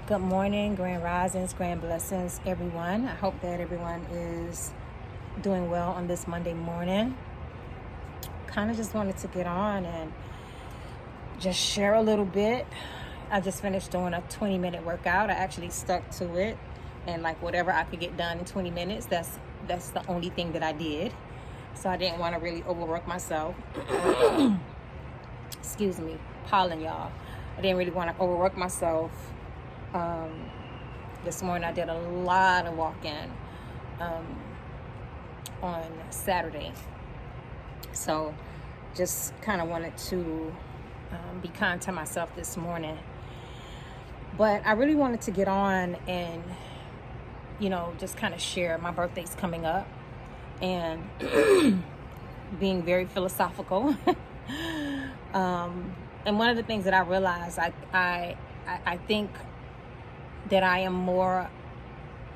Good morning, grand risings, grand blessings, everyone. I hope that everyone is doing well on this Monday morning. Kind of just wanted to get on and just share a little bit. I just finished doing a 20-minute workout. I actually stuck to it, and like whatever I could get done in 20 minutes, that's the only thing that I did. So I didn't want to really overwork myself. Excuse me, pollen, y'all. I didn't really want to overwork myself. This morning I did a lot of walking on Saturday. So just kind of wanted to be kind to myself this morning. But I really wanted to get on and, just kind of share. My birthday's coming up and being very philosophical. And one of the things that I realized, I think that I am more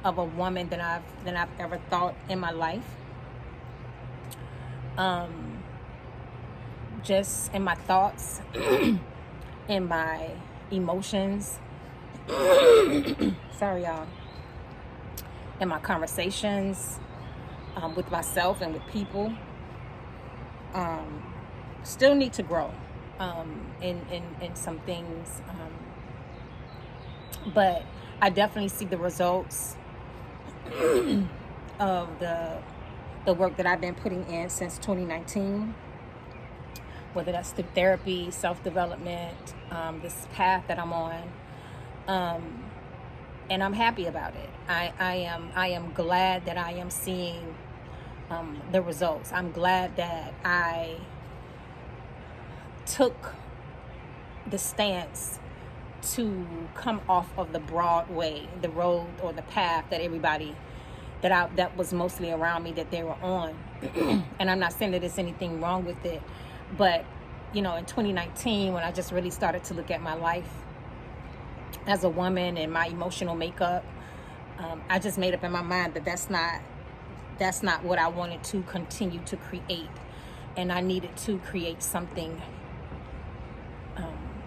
of a woman than I've ever thought in my life. Just in my thoughts, in my emotions. Sorry, y'all. In my conversations with myself and with people. Still need to grow in some things. But I definitely see the results of the work that I've been putting in since 2019, whether that's through therapy, self-development, this path that I'm on, and I'm happy about it. I am glad that I am seeing the results. I'm glad that I took the stance to come off of the broad way, the road or the path that everybody that was mostly around me that they were on. And I'm not saying that there's anything wrong with it, but in 2019, when I just really started to look at my life as a woman and my emotional makeup, I just made up in my mind that that's not what I wanted to continue to create, and I needed to create something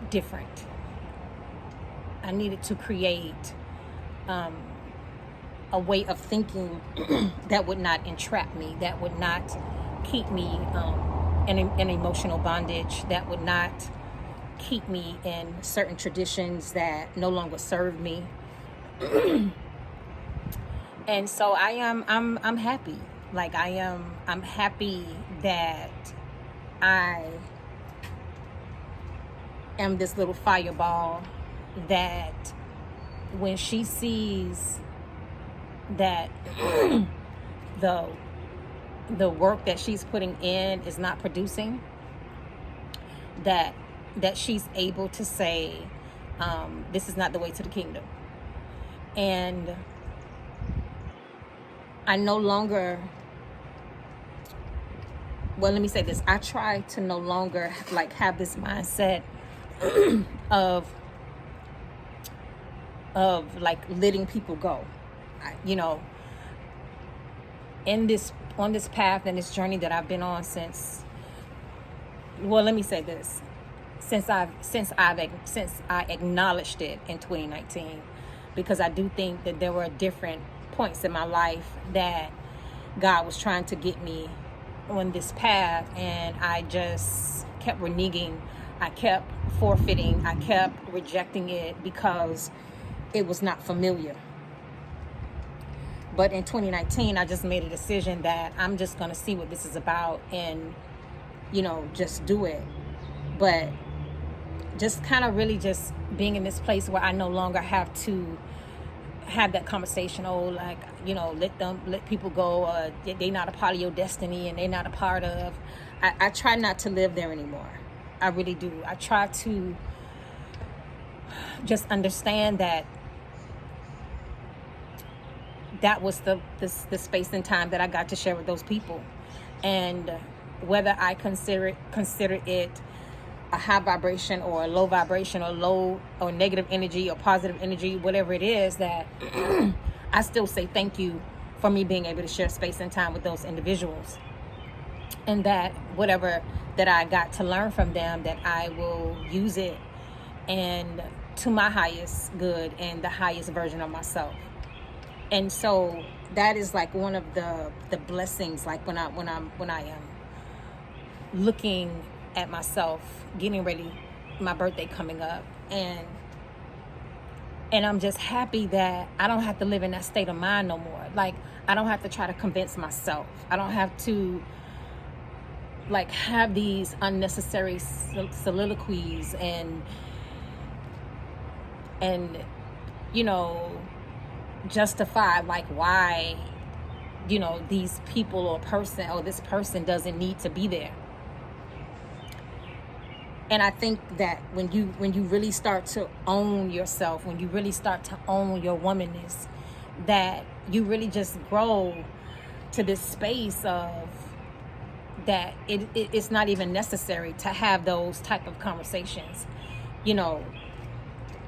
different. I needed to create a way of thinking that would not entrap me, that would not keep me in emotional bondage, that would not keep me in certain traditions that no longer serve me. And so I'm happy. Like I'm happy that I am this little fireball that when she sees that the work that she's putting in is not producing, that she's able to say, this is not the way to the kingdom. And I no longer, well, let me say this. I try to no longer have this mindset of letting people go. On this path and this journey that I've been on since I acknowledged it in 2019, because I do think that there were different points in my life that God was trying to get me on this path, and I just kept reneging. I kept forfeiting. I kept rejecting it because it was not familiar. But in 2019, I just made a decision that I'm just going to see what this is about and, just do it. But just kind of really just being in this place where I no longer have to have that conversation, let people go, they're not a part of your destiny and they're not a part of. I try not to live there anymore. I really do. I try to just understand that was the space and time that I got to share with those people, and whether I consider it a high vibration or a low vibration or low or negative energy or positive energy, whatever it is, that I still say thank you for me being able to share space and time with those individuals, and that whatever that I got to learn from them, that I will use it and to my highest good and the highest version of myself. And so that is like one of the blessings, like when I am looking at myself, getting ready, my birthday coming up, and I'm just happy that I don't have to live in that state of mind no more. Like, I don't have to try to convince myself. I don't have to like have these unnecessary soliloquies and you know, justify like why, you know, these people or person or this person doesn't need to be there. And I think that when you really start to own yourself, when you really start to own your womanness, that you really just grow to this space of that it's not even necessary to have those type of conversations. You know,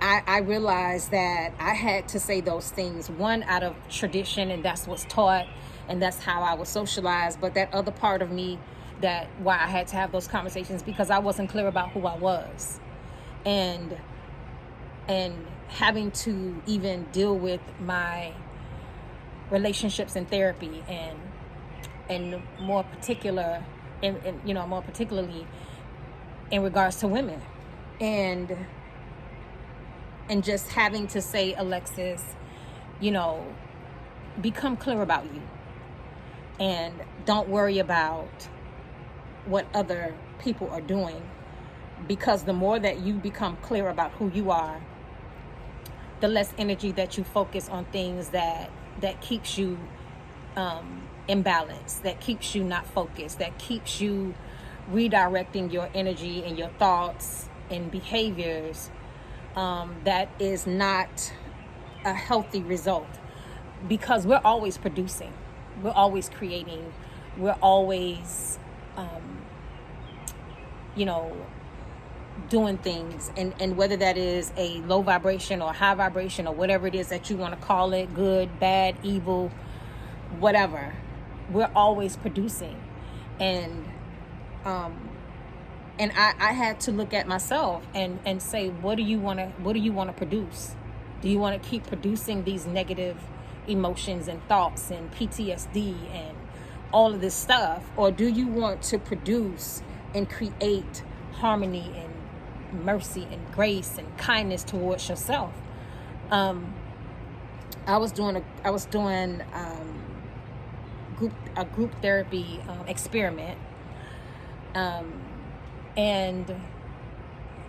I realized that I had to say those things, one, out of tradition, and that's what's taught, and that's how I was socialized. But that other part of me, that why I had to have those conversations, because I wasn't clear about who I was, and having to even deal with my relationships in therapy, and more particularly in regards to women, and just having to say, Alexis, you know, become clear about you, and don't worry about what other people are doing, because the more that you become clear about who you are, the less energy that you focus on things that keeps you imbalanced, that keeps you not focused, that keeps you redirecting your energy and your thoughts and behaviors that is not a healthy result, because we're always producing, we're always creating, we're always you know, doing things, and whether that is a low vibration or high vibration or whatever it is that you want to call it, good, bad, evil, whatever, we're always producing. And I had to look at myself and say, what do you want to produce? Do you want to keep producing these negative emotions and thoughts and PTSD and all of this stuff, or do you want to produce and create harmony and mercy and grace and kindness towards yourself? I was doing a group therapy experiment, and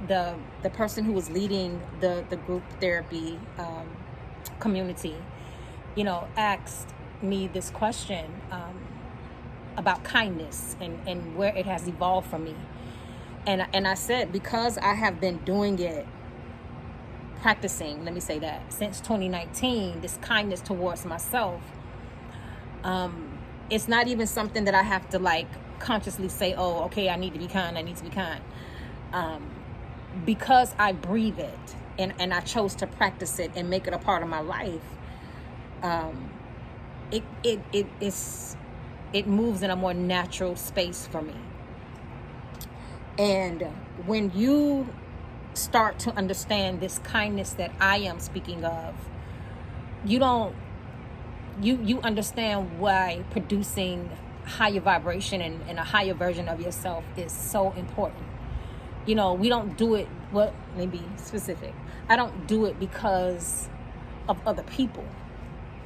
the person who was leading the group therapy community, you know, asked me this question about kindness and where it has evolved for me. And I said, because I have been doing it, practicing, let me say that, since 2019, this kindness towards myself, it's not even something that I have to like consciously say, oh, okay, I need to be kind, because I breathe it, and I chose to practice it and make it a part of my life. It moves in a more natural space for me. And when you start to understand this kindness that I am speaking of, you understand why producing higher vibration and a higher version of yourself is so important. You know, we don't do it, well, let me be specific. I don't do it because of other people.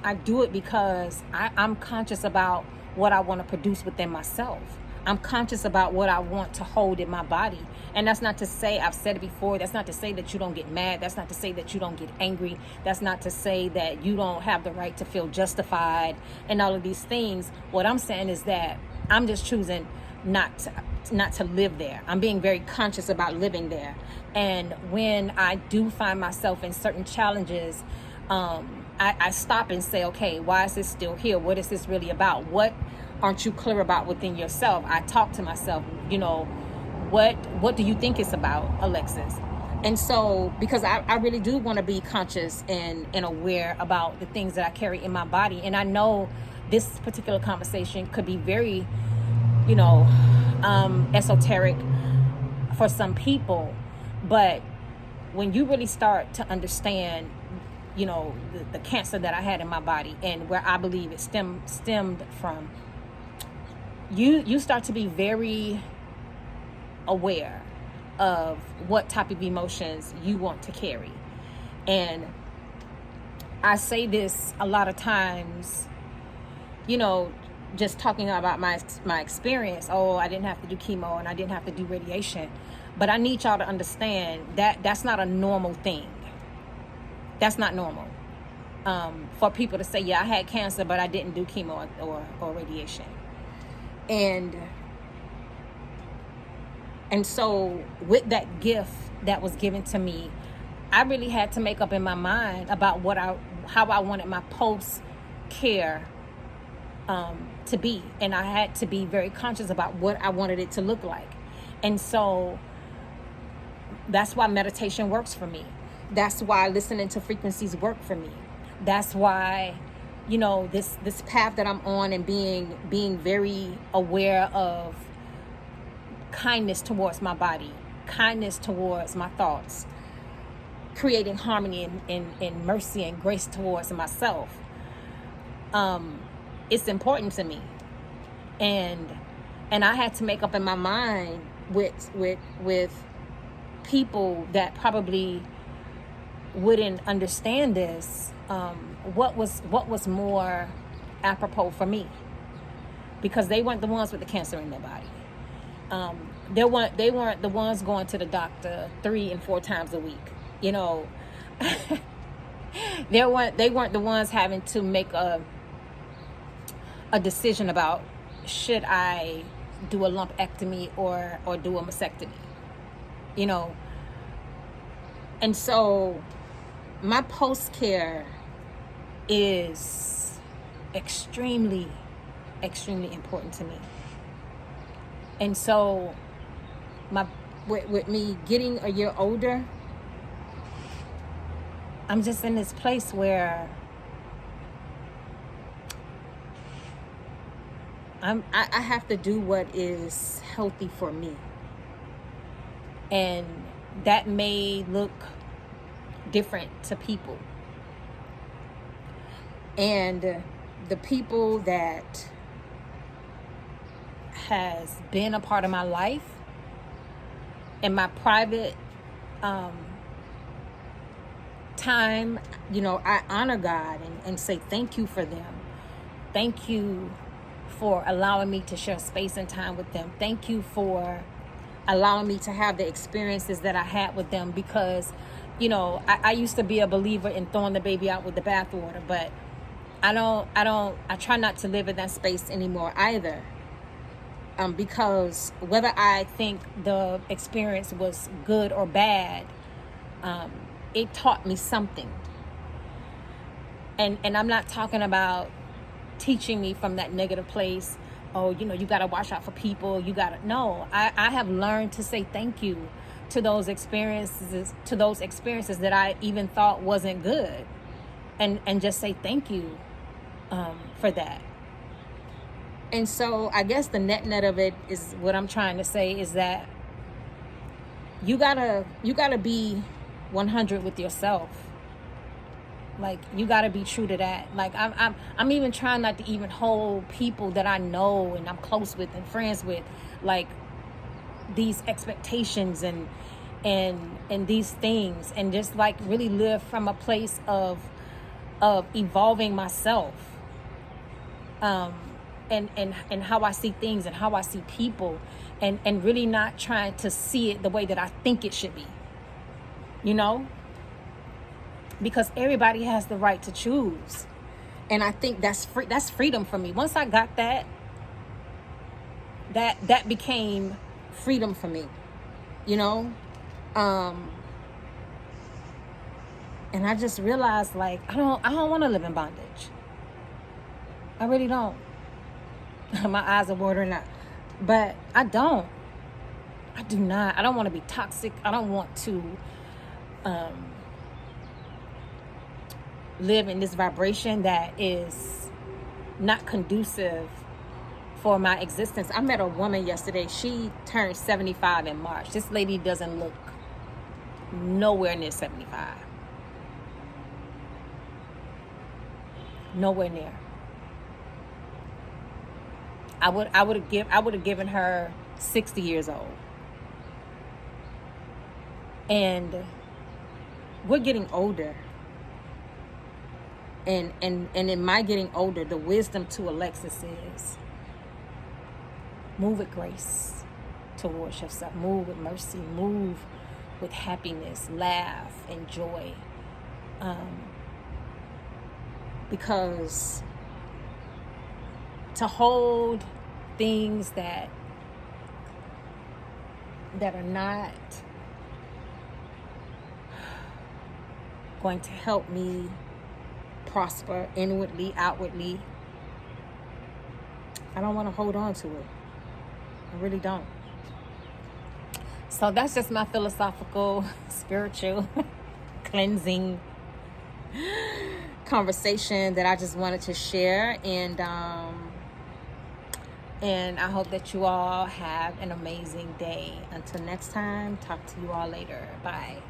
I do it because I'm conscious about what I want to produce within myself. I'm conscious about what I want to hold in my body. And that's not to say, I've said it before, that's not to say that you don't get mad. That's not to say that you don't get angry. That's not to say that you don't have the right to feel justified and all of these things. What I'm saying is that I'm just choosing not to live there. I'm being very conscious about living there. And when I do find myself in certain challenges, I stop and say, okay, why is this still here? What is this really about? What aren't you clear about within yourself? I talk to myself, you know, what do you think it's about, Alexis? And so, because I really do want to be conscious and aware about the things that I carry in my body. And I know this particular conversation could be very, you know, esoteric for some people, but when you really start to understand, the cancer that I had in my body and where I believe it stemmed from, you start to be very aware of what type of emotions you want to carry. And I say this a lot of times, just talking about my experience. Oh, I didn't have to do chemo and I didn't have to do radiation. But I need y'all to understand that that's not a normal thing. That's not normal. For people to say, yeah, I had cancer, but I didn't do chemo or radiation. And so with that gift that was given to me, I really had to make up in my mind about how I wanted my post-care to be. And I had to be very conscious about what I wanted it to look like. And so that's why meditation works for me. That's why listening to frequencies work for me. That's why, this path that I'm on and being very aware of kindness towards my body, kindness towards my thoughts, creating harmony and mercy and grace towards myself. It's important to me. And I had to make up in my mind with people that probably wouldn't understand this, what was more apropos for me, because they weren't the ones with the cancer in their body. They weren't the ones going to the doctor 3 and 4 times a week. They weren't the ones having to make a decision about, should I do a lumpectomy or do a mastectomy. And so my post-care is extremely, extremely important to me. And so with me getting a year older, I'm just in this place where I have to do what is healthy for me. And that may look different to people. And the people that has been a part of my life in my private time, I honor God and say thank you for them. Thank you for allowing me to share space and time with them. Thank you for allowing me to have the experiences that I had with them, because I used to be a believer in throwing the baby out with the bathwater, but I try not to live in that space anymore either. Because whether I think the experience was good or bad, it taught me something. And I'm not talking about teaching me from that negative place. Oh, you got to watch out for people. No, I have learned to say thank you to those experiences that I even thought wasn't good, and just say thank you for that. And so I guess the net of it is, what I'm trying to say is that you gotta be 100 with yourself. Like, you gotta be true to that. Like, I'm even trying not to even hold people that I know and I'm close with and friends with, like, these expectations and these things, and just like really live from a place of evolving myself, and how I see things and how I see people, and really not trying to see it the way that I think it should be, because everybody has the right to choose. And I think that's freedom for me. Once I got that became freedom for me, and I just realized, like, I don't want to live in bondage. I really don't. My eyes are watering up, but I do not. I don't want to be toxic. I don't want to live in this vibration that is not conducive for my existence. I met a woman yesterday. She turned 75 in March. This lady doesn't look nowhere near 75. Nowhere near. I would have given her 60 years old. And we're getting older. And in my getting older, the wisdom to Alexis is move with grace towards yourself. Move with mercy. Move with happiness. Laugh and joy. Because to hold things that are not going to help me prosper inwardly, outwardly, I don't want to hold on to it. I really don't. So that's just my philosophical, spiritual, cleansing conversation that I just wanted to share. And I hope that you all have an amazing day. Until next time, talk to you all later. Bye.